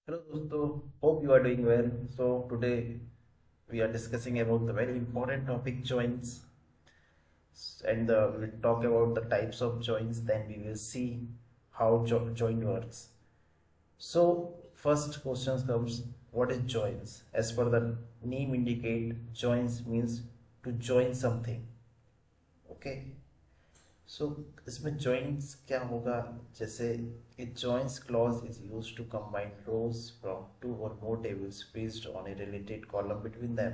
Hello दोस्तों, hope you are doing well. So today we are discussing about the very important topic joints, and we'll talk about the types of joints. Then we will see how joint works. So first question comes, what is joints? As per the name indicate, joints means to join something. Okay. सो इसमें joints क्या होगा? जैसे a joints clause is used to combine rows from two और more tables based on a related column between them.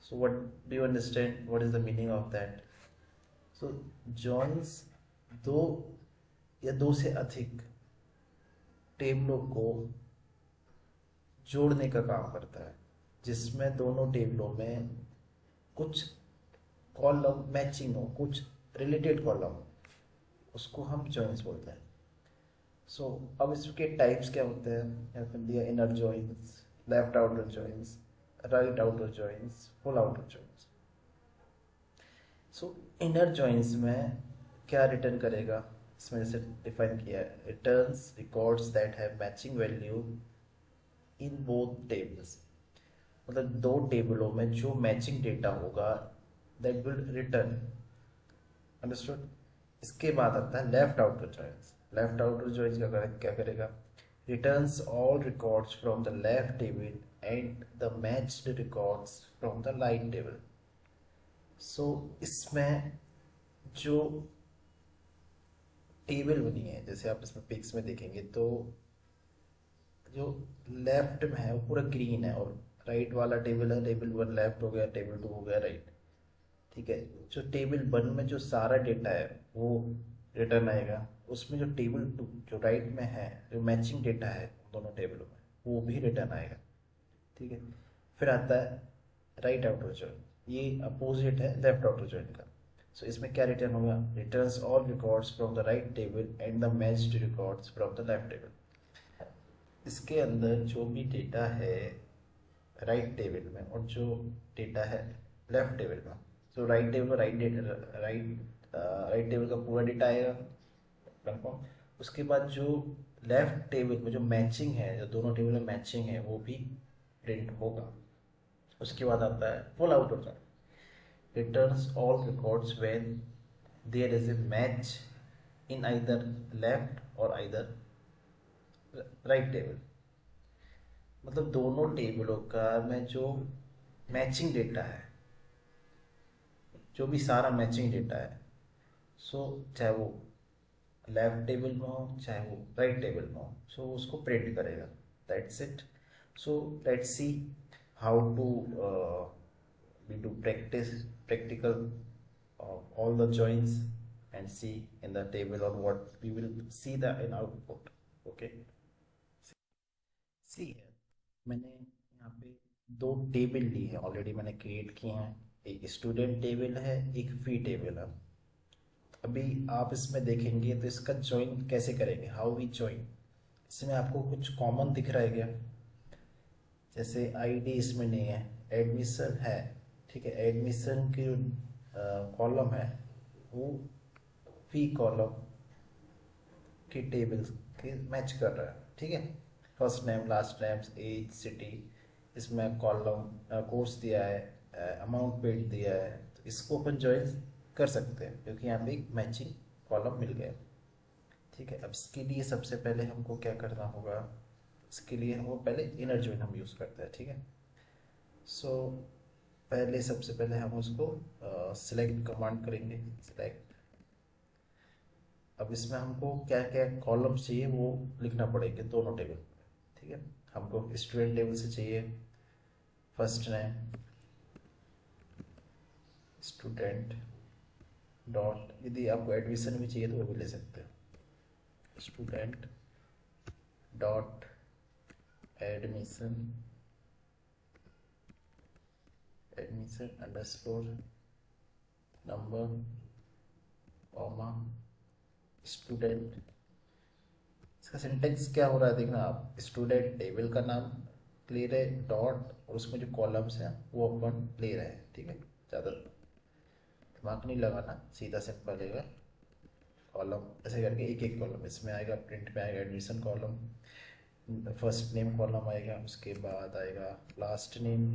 So what do you understand? What is the meaning of that? So joints दो या दो से अधिक टेबलों को जोड़ने का काम करता है, जिसमें दोनों टेबलों में कुछ कॉलम मैचिंग हो, कुछ रिलेटेड कॉलम, उसको हम जॉइंट्स बोलते हैं. सो अब इसके टाइप्स क्या होते हैं? यहाँ पर दिया inner joints, left outer joints, right outer joints, full outer joints. सो इनर जॉइंट्स में क्या रिटर्न करेगा? इसमें जैसे डिफाइन किया है, returns records that have matching value in both tables. मतलब दो टेबलों में जो मैचिंग डेटा होगा दैट विल रिटर्न. अंडरस्टूड? इसके बाद आता है left outer joints. Left outer joints क्या करेगा? Returns all records from the left table and the matched records from the right table. So इसमें जो टेबल बनी है, जैसे आप इसमें पिक्स में देखेंगे तो जो लेफ्ट में है वो पूरा ग्रीन है, और राइट वाला टेबल है, टेबल वन लेफ्ट हो गया, टेबल टू हो गया राइट. ठीक है. जो टेबल वन में जो सारा डेटा है वो रिटर्न आएगा. उसमें जो टेबल टू जो राइट में है, जो मैचिंग डेटा है दोनों टेबलों में, वो भी रिटर्न आएगा. ठीक है. फिर आता है राइट आउटर जॉइन. ये अपोजिट है लेफ्ट आउटर जॉइन का. सो इसमें क्या रिटर्न होगा? Returns all records from the right table and the matched records from the left table. इसके अंदर जो भी डेटा है राइट टेबल में और जो डेटा है लेफ्ट टेबल में, सो राइट टेबल में राइट टेबल का पूरा डेटा आएगा कंफर्म. उसके बाद जो लेफ्ट टेबल में जो मैचिंग है, जो दोनों टेबल में मैचिंग है, वो भी प्रिंट होगा. उसके बाद आता है full outer join. Returns all records when there is a match in either left or either right table. मतलब दोनों टेबलों का में जो मैचिंग डेटा है, जो भी सारा मैचिंग डेटा है, सो चाहे वो लेफ्ट टेबल में हो चाहे वो राइट टेबल में हो, सो उसको प्रिंट करेगा. That's it. So let's see how to we do practical of all the joins and see in the table, or what we will see the in output. Okay. सी मैंने यहाँ पे दो table ली है, already मैंने create किए हैं. एक student table है, एक फी टेबल है. अभी आप इसमें देखेंगे तो इसका ज्वाइन कैसे करेंगे, हाउ वी ज्वाइन. इसमें आपको कुछ कॉमन दिख रहा है क्या? जैसे आईडी इसमें नहीं है, एडमिशन है. ठीक है. एडमिशन की कॉलम है वो फी कॉलम की टेबल के मैच कर रहा है. ठीक है. First name, last name, age, city, इसमें कॉलम कोर्स दिया है, अमाउंट पेड दिया है. तो इसको अपन ज्वाइन कर सकते हैं क्योंकि यहाँ पे एक मैचिंग कॉलम मिल गया. ठीक है. अब इसके लिए सबसे पहले हमको क्या करना होगा? इसके लिए हम पहले इनर जॉइन हम यूज़ करते हैं. ठीक है. सो पहले सबसे पहले हम उसको सिलेक्ट कमांड करेंगे, सिलेक्ट. अब इसमें हमको क्या क्या कॉलम्स चाहिए वो लिखना पड़ेगा दोनों टेबल. ठीक है. हमको स्टूडेंट टेबल से चाहिए फर्स्ट नेम, स्टूडेंट डॉट, यदि आपको एडमिशन भी चाहिए तो वो भी ले सकते हैं. Student dot admission, admission underscore number comma student. इसका सिंटेक्स क्या हो रहा है देखना आप. स्टूडेंट टेबल का नाम ले रहे, डॉट, और उसमें जो कॉलम्स हैं वो अपन ले रहे हैं. ठीक है. ज़्यादा दिमाग नहीं लगाना, सीधा सिंपल रहेगा. कॉलम ऐसे करके एक एक कॉलम इसमें आएगा, प्रिंट में आएगा admission column, first name column आएगा, उसके बाद आएगा लास्ट नेम।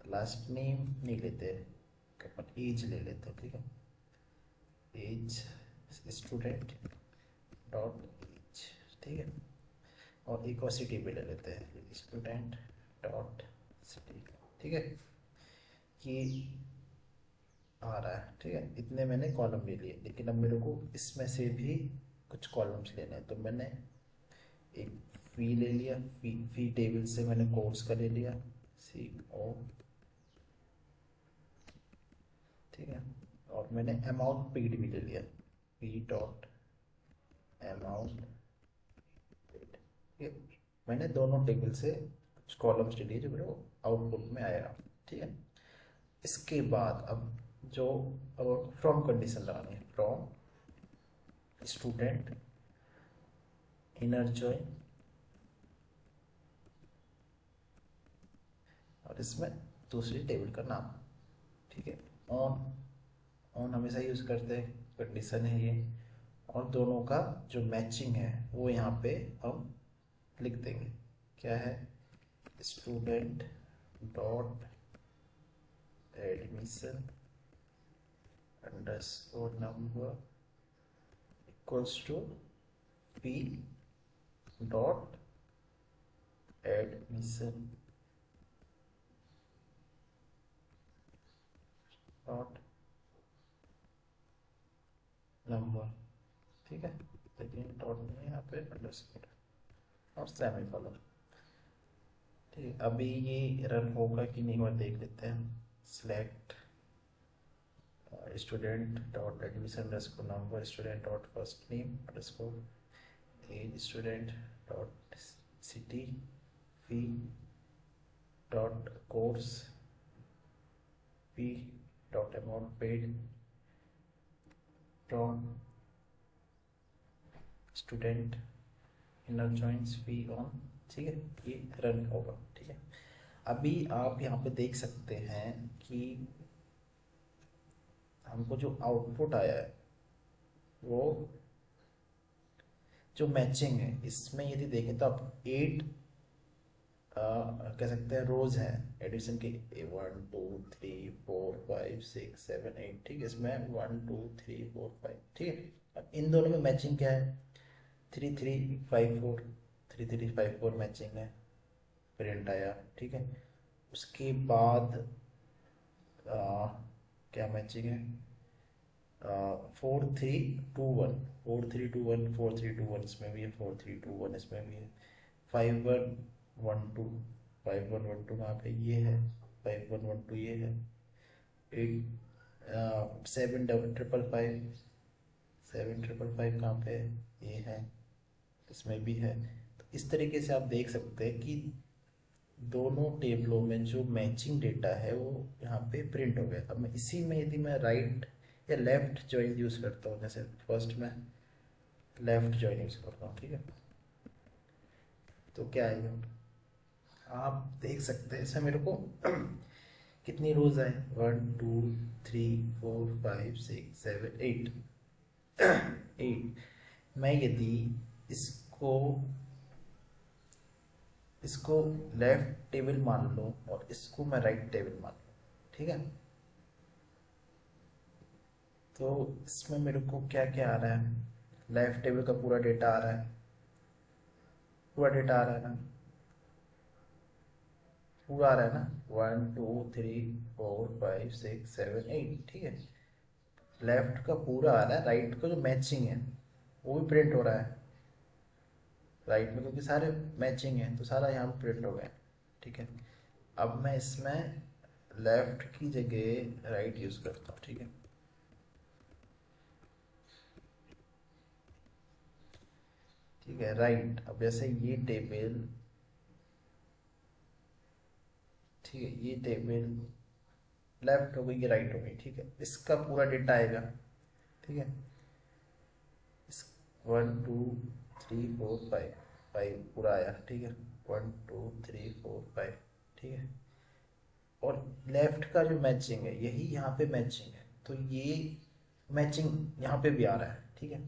लास्ट नेम नहीं लेते, अपन एज ले लेते हैं, ठीक है। एज स्टूडेंट डॉट एज, ठीक है। और एक और सिटी भी ले लेते हैं, स्टूडेंट डॉट सिटी, ठीक है। कि आ रहा है, ठीक है। इतने मैंने कॉलम ले लिए, लेकिन अब मेरे को इसमें से भी कुछ कॉलम्स लेने हैं। तो मैंने एक फी ले लिया, फी टेबल से मैंने कोर्स का ले लिया, CO, ठीक है। और मैंने अमाउंट पेड भी ले लिया, P डॉट अमाउंट पेड। ये मैंने दोनों टेबल से कुछ कॉलम्स ले लिए जो मेरे को आउटपुट में आएगा, ठीक है। इसके बाद अब जो अब फ्रॉम कंडीशन लगानी है, फ्रॉम स्टूडेंट इनर जॉइन, और इसमें दूसरी टेबल का नाम, ठीक है। ऑन, ऑन हमेशा यूज़ करते हैं, कंडीशन है ये। और दोनों का जो मैचिंग है वो यहाँ पे हम लिख देंगे, क्या है, student dot admission underscore number equals to P dot admission dot number, ठीक है। लेकिन डॉट में यहाँ पे अंडरस्कोर और सेमीकोलन, ठीक है। अभी ये रन होगा कि नहीं, और देख लेते हैं। Select student dot admission underscore number, student dot first name underscore age, student dot city, fee dot course, fee dot amount paid from student inner joins fee on, ठीक है। ये रन होगा, ठीक है। अभी आप यहाँ पे देख सकते हैं कि हमको जो आउटपुट आया है वो जो मैचिंग है, इसमें यदि देखें तो आप 8 कह सकते हैं रोज हैं एडिशन के, 1 2 3 4 5 6 7 8, ठीक है। इसमें 1 2 3 4 5, ठीक है। अब इन दोनों में मैचिंग क्या है, 3 3 5 4, 3 3 5 4 मैचिंग है, प्रिंट आया, ठीक है। उसके बाद क्या मैचिंग है, 4 3 2 1, 4 3 2 1, 4 3 2 1 इसमें भी है, 4 3 2 1 इसमें भी है, 5 1 1 2, 5 1 1 2 कहाँ पे, ये है, 5 1 1 2 ये है, 8 7 5 5 7 5 5 कहाँ पे, ये है, इसमें भी है। तो इस तरीके से आप देख सकते हैं कि दोनों टेबलों में जो मैचिंग डेटा है वो यहाँ पे प्रिंट हो गया। अब मैं इसी में यदि मैं राइट या लेफ्ट जॉइन यूज़ करता हूँ, जैसे फर्स्ट में लेफ्ट जॉइन यूज़ करता हूँ, ठीक है, तो क्या आएगा, आप देख सकते हैं। इसमें मेरे को कितनी रोज आए, 1 2 3 4 5 6 7 8 8। मैं यदि इसको इसको लेफ्ट टेबल मान लूँ और इसको मैं राइट टेबल मान लूँ, ठीक है, तो इसमें मेरे को क्या क्या आ रहा है, लेफ्ट टेबल का पूरा डेटा आ रहा है, पूरा डेटा आ रहा है ना, पूरा आ रहा है ना, 1 2 3 4 5 6 7 8, ठीक है। लेफ्ट का पूरा आ रहा है, राइट का जो मैचिंग है वो भी प्रिंट हो रहा है राइट में, क्योंकि सारे मैचिंग है तो सारा यहाँ पे प्रिंट हो गया, ठीक है। अब मैं इसमें लेफ्ट की जगह राइट यूज करता हूँ, ठीक है। ठीक है, राइट। अब जैसे ये टेबल, ठीक है, ये टेबल लेफ्ट हो गई, ये राइट हो गई, ठीक है। इसका पूरा डेटा आएगा, ठीक है। इस 1 2 3 4 5 5 पूरा आया, ठीक है, 1 2 3 4 5, ठीक है। और लेफ्ट का जो मैचिंग है यही यहाँ पे मैचिंग है, तो ये मैचिंग यहाँ पे भी आ रहा है, ठीक है।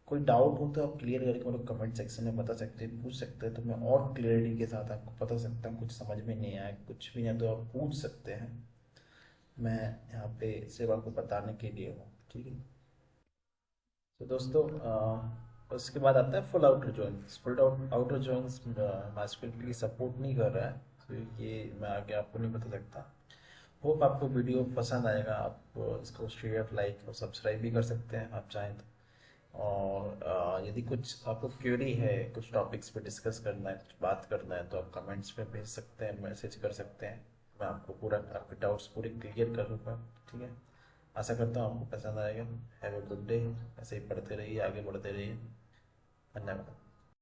कोई डाउट हो तो आप क्लियर करके मतलब कमेंट सेक्शन में बता सकते हैं, पूछ सकते हैं, तो मैं और क्लियरिटी के साथ आपको बता सकता हूँ। कुछ समझ में नहीं आया, कुछ भी नहीं तो आप पूछ सकते हैं, मैं यहाँ पे सिर्फ आपको बताने के लिए हूँ। ठीक है, तो दोस्तों उसके बाद आता है full outer joints. Full outer joints masculinity support नहीं कर रहा है, तो ये मैं आगे आपको नहीं बता सकता। होप आपको वीडियो पसंद आएगा, आप इसको शेयर, लाइक और सब्सक्राइब भी कर सकते हैं आप चाहें तो। और यदि कुछ आपको क्वेरी है, कुछ टॉपिक्स पे डिस्कस करना है, कुछ बात करना है, तो आप कमेंट्स पे भेज सकते हैं, मैसेज कर सकते हैं, मैं आपको पूरा आपके डाउट्स पूरे क्लियर कर दूँगा। ठीक है, आशा करता हूँ आपको पसंद आएगा। हैव ए गुड डे, ऐसे ही पढ़ते रहिए, आगे बढ़ते रहिए। धन्यवाद।